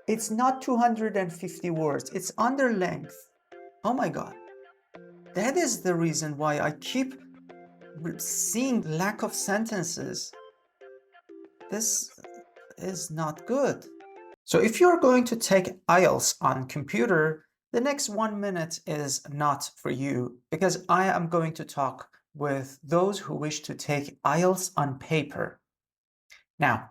It's not 250 words, it's under length. Oh my God. That is the reason why I keep seeing lack of sentences. This is not good. So if you're going to take IELTS on computer, the next 1 minute is not for you, because I am going to talk with those who wish to take IELTS on paper. Now,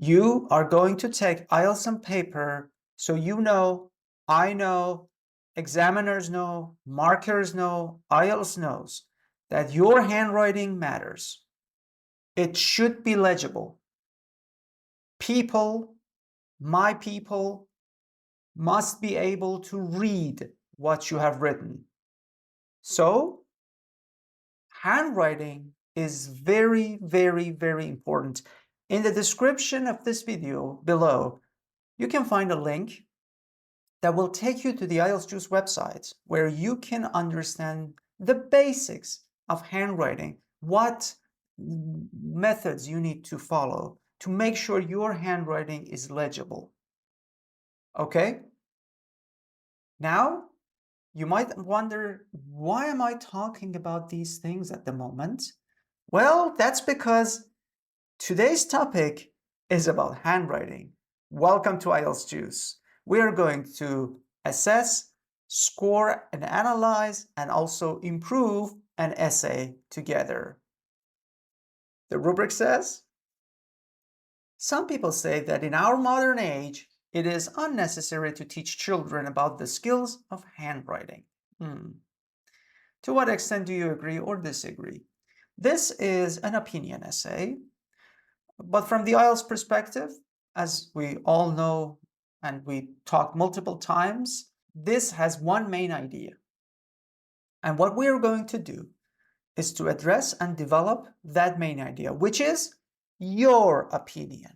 you are going to take IELTS on paper, so you know, I know, examiners know, markers know, IELTS knows that your handwriting matters. It should be legible. People, my people, must be able to read what you have written. So, handwriting is very, very, very important. In the description of this video below, you can find a link that will take you to the IELTS Juice website, where you can understand the basics of handwriting, what methods you need to follow to make sure your handwriting is legible. Okay? Now, you might wonder, why am I talking about these things at the moment? Well, that's because today's topic is about handwriting. Welcome to IELTS Juice. We are going to assess, score, and analyze, and also improve an essay together. The rubric says, some people say that in our modern age, it is unnecessary to teach children about the skills of handwriting. To what extent do you agree or disagree? This is an opinion essay, but from the IELTS perspective, as we all know and we talked multiple times, this has one main idea. And what we are going to do is to address and develop that main idea, which is your opinion.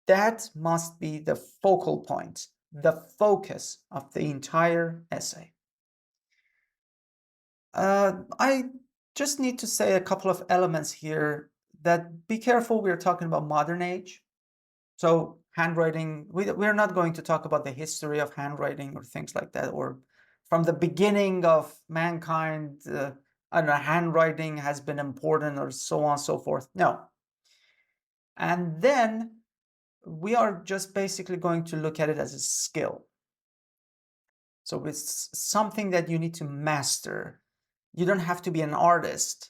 That must be the focal point, the focus of the entire essay. I just need to say a couple of elements here that be careful, we're talking about modern age. So handwriting, we're not going to talk about the history of handwriting or things like that, or from the beginning of mankind, I don't know, handwriting has been important or so on and so forth. No. And then we are just basically going to look at it as a skill. So it's something that you need to master. You don't have to be an artist,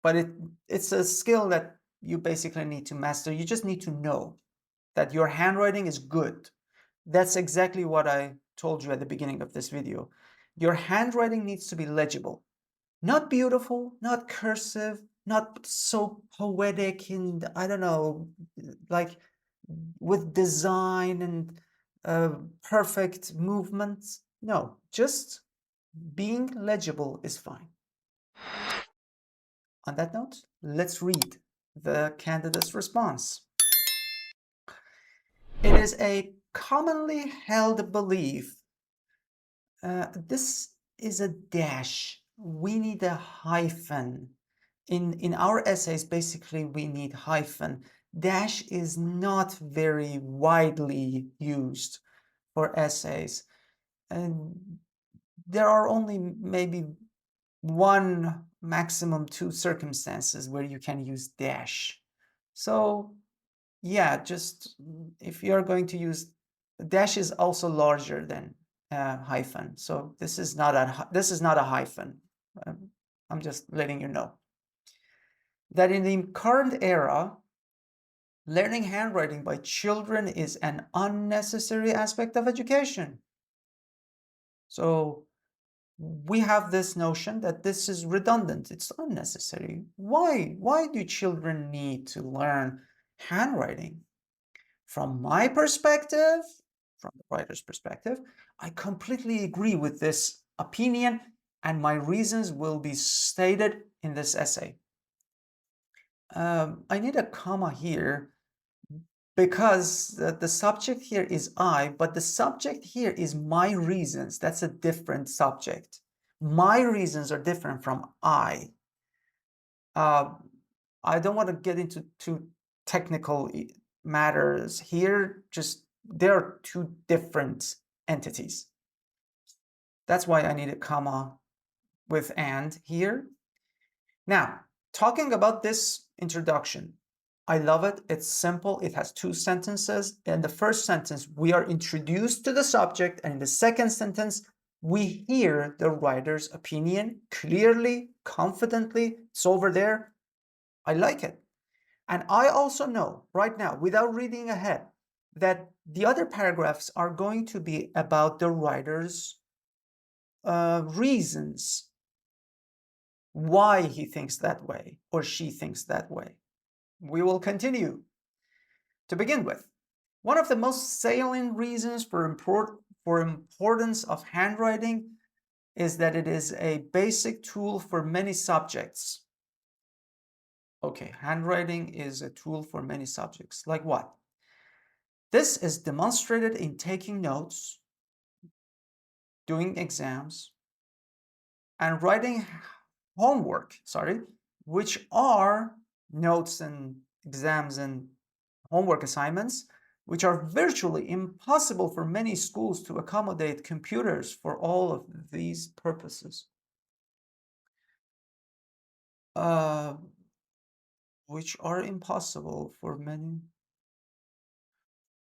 but it's a skill that you basically need to master. You just need to know that your handwriting is good. That's exactly what I told you at the beginning of this video. Your handwriting needs to be legible, not beautiful, not cursive, not so poetic and I don't know, like with design and perfect movements. No, just being legible is fine. On that note, let's read the candidate's response. It is a commonly held belief. This is a dash. We need a hyphen. In our essays, basically, we need hyphen. Dash is not very widely used for essays. And there are only maybe one, maximum two circumstances where you can use dash. So yeah, just if you're going to use, dash is also larger than hyphen. So this is not a hyphen. I'm just letting you know that in the current era, learning handwriting by children is an unnecessary aspect of education. So we have this notion that this is redundant. It's unnecessary. Why? Why do children need to learn handwriting? From my perspective, from the writer's perspective, I completely agree with this opinion, and my reasons will be stated in this essay. I need a comma here because the subject here is I, but the subject here is my reasons. That's a different subject. My reasons are different from I. I don't want to get into too technical matters here. Just There are two different entities. That's why I need a comma with and here. Now, talking about this introduction, I love it. It's simple. It has two sentences. In the first sentence, we are introduced to the subject, and in the second sentence, we hear the writer's opinion clearly, confidently. It's over there. I like it. And I also know right now, without reading ahead, that the other paragraphs are going to be about the writer's reasons why he thinks that way or she thinks that way. We will continue. To begin with, one of the most salient reasons for importance of handwriting is that it is a basic tool for many subjects. Okay, handwriting is a tool for many subjects. Like what? This is demonstrated in taking notes, doing exams, and writing homework, which are notes and exams and homework assignments, which are virtually impossible for many schools to accommodate computers for all of these purposes. Which are impossible for many.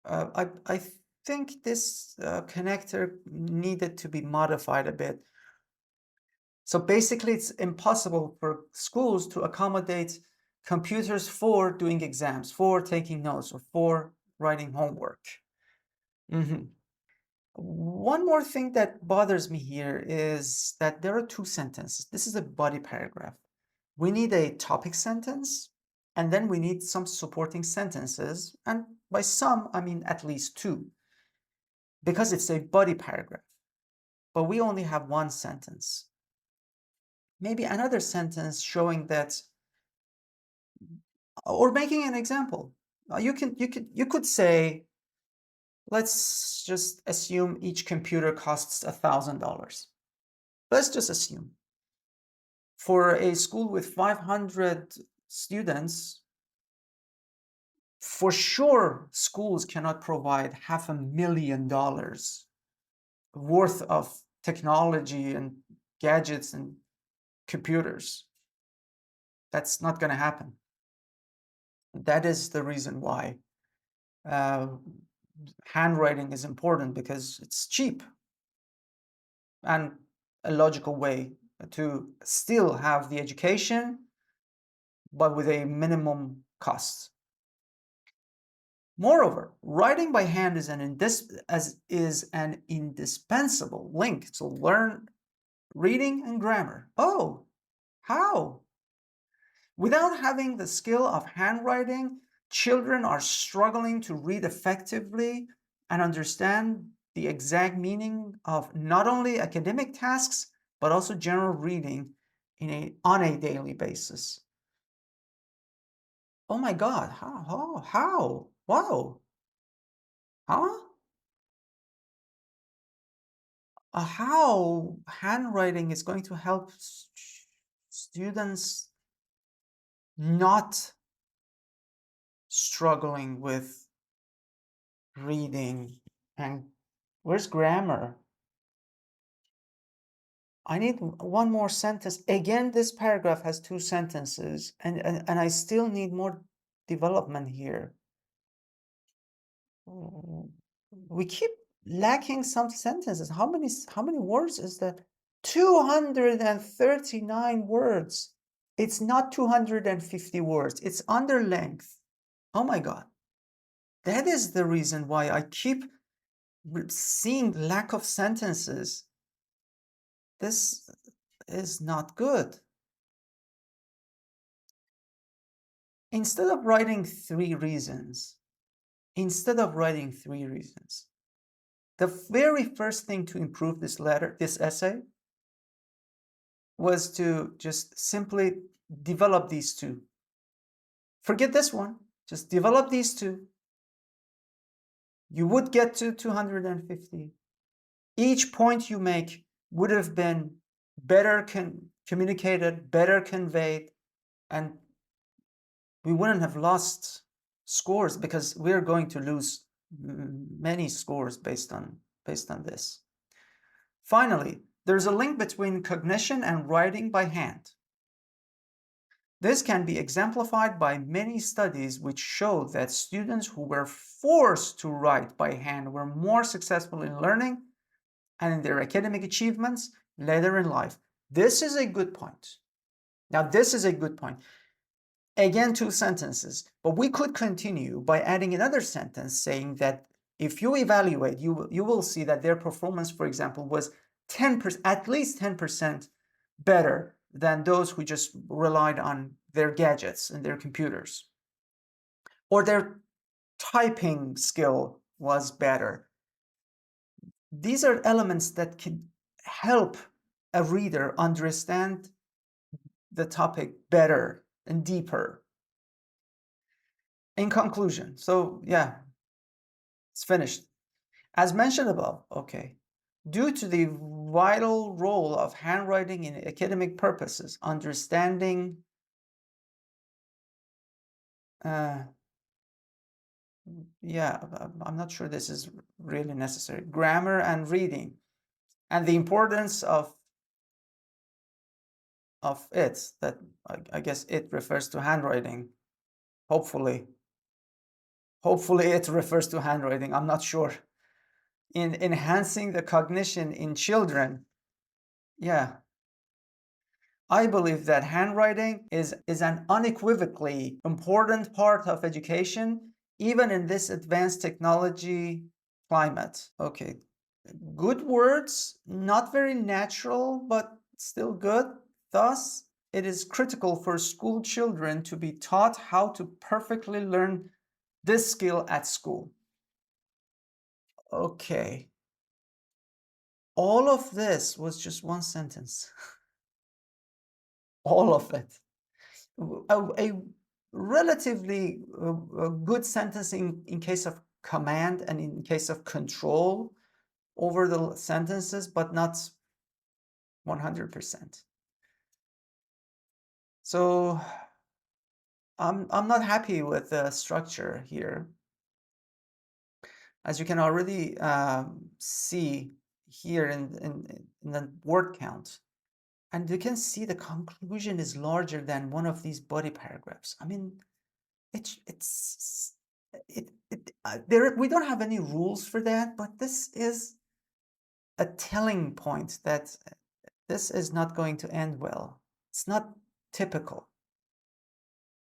I think this connector needed to be modified a bit. So basically, it's impossible for schools to accommodate computers for doing exams, for taking notes, or for writing homework. One more thing that bothers me here is that there are two sentences. This is a body paragraph. We need a topic sentence, and then we need some supporting sentences. And by some, I mean at least two, because it's a body paragraph. But we only have one sentence. Maybe another sentence showing that, or making an example. You could say, let's just assume each computer costs $1,000. Let's just assume. For a school with 500 students, for sure, schools cannot provide $500,000 worth of technology and gadgets and computers. That's not going to happen. That is the reason why handwriting is important, because it's cheap and a logical way to still have the education, but with a minimum cost. Moreover, writing by hand is an indispensable link to learn reading and grammar. Oh, how? Without having the skill of handwriting, children are struggling to read effectively and understand the exact meaning of not only academic tasks, but also general reading on a daily basis. Oh my God, how? Wow. Huh? How handwriting is going to help students not struggling with reading. And where's grammar? I need one more sentence. Again, this paragraph has two sentences, and I still need more development here. We keep lacking some sentences. How many words is that? 239 words. It's not 250 words. It's under length. Oh my God. That is the reason why I keep seeing lack of sentences. This is not good. Instead of writing three reasons, the very first thing to improve this essay, was to just simply develop these two. Forget this one, just develop these two. You would get to 250. Each point you make would have been better communicated, better conveyed, and we wouldn't have lost scores, because we're going to lose many scores based on this. Finally, there's a link between cognition and writing by hand. This can be exemplified by many studies which show that students who were forced to write by hand were more successful in learning and in their academic achievements later in life. This is a good point. Now, this is a good point. Again, two sentences, but we could continue by adding another sentence saying that if you evaluate, you will see that their performance, for example, was 10%, at least 10% better than those who just relied on their gadgets and their computers. Or their typing skill was better. These are elements that can help a reader understand the topic better and deeper. In conclusion, so yeah, it's finished. As mentioned above, okay, due to the vital role of handwriting in academic purposes, understanding yeah, I'm not sure this is really necessary. Grammar and reading, and the importance of it, that I guess it refers to handwriting. Hopefully it refers to handwriting. I'm not sure. In enhancing the cognition in children, yeah, I believe that handwriting is an unequivocally important part of education, even in this advanced technology climate. Okay, good words, not very natural, but still good. Thus, it is critical for school children to be taught how to perfectly learn this skill at school. Okay. All of this was just one sentence. All of it. A relatively good sentence in case of command and in case of control over the sentences, but not 100%. So I'm not happy with the structure here. As you can already see here in the word count. And you can see the conclusion is larger than one of these body paragraphs. I mean, we don't have any rules for that, but this is a telling point that this is not going to end well. It's not typical.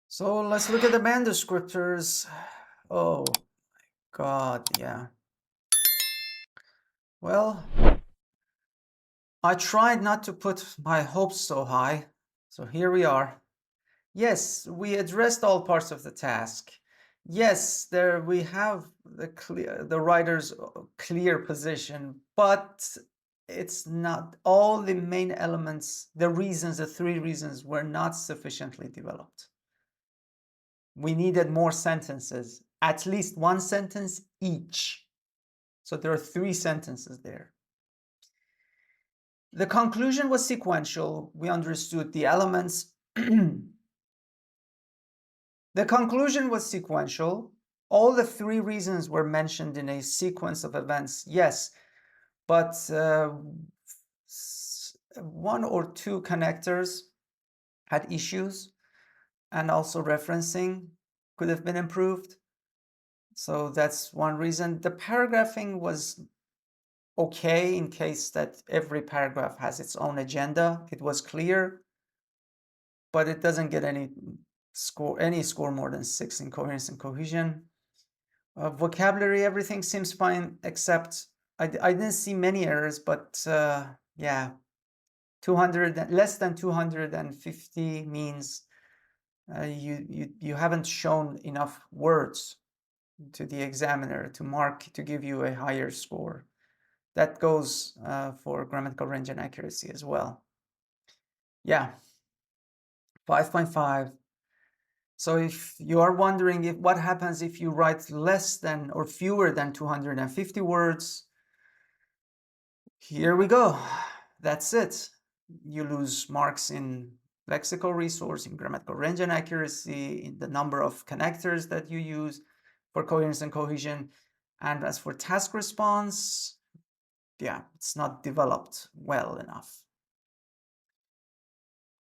So let's look at the man descriptors. Oh God, yeah. Well, I tried not to put my hopes so high. So here we are. Yes, we addressed all parts of the task. Yes, there we have the writer's clear position, but it's not all the main elements, the reasons, the three reasons were not sufficiently developed. We needed more sentences, at least one sentence each. So there are three sentences there. The conclusion was sequential. We understood the elements. The conclusion was sequential. All the three reasons were mentioned in a sequence of events, yes, but one or two connectors had issues, and also referencing could have been improved. So that's one reason. The paragraphing was okay in case that every paragraph has its own agenda. It was clear, but it doesn't get any score more than 6 in coherence and cohesion. Vocabulary, everything seems fine, except I didn't see many errors, but yeah, 200, less than 250 means you haven't shown enough words to the examiner to give you a higher score. That goes for grammatical range and accuracy as well. Yeah, 5.5. So if you are wondering what happens if you write less than or fewer than 250 words, here we go. That's it. You lose marks in lexical resource, in grammatical range and accuracy, in the number of connectors that you use for coherence and cohesion. And as for task response, yeah, it's not developed well enough.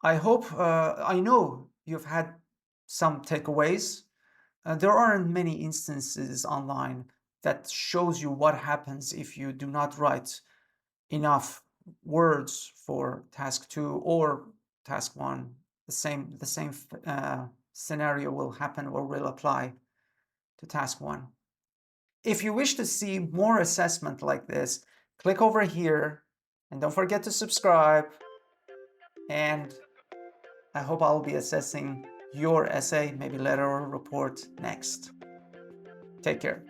I know you've had some takeaways. There aren't many instances online that shows you what happens if you do not write enough words for task 2 or task 1. The same scenario will happen or will apply to task 1. If you wish to see more assessment like this, click over here and don't forget to subscribe. And I hope I'll be assessing your essay, maybe letter or report next. Take care.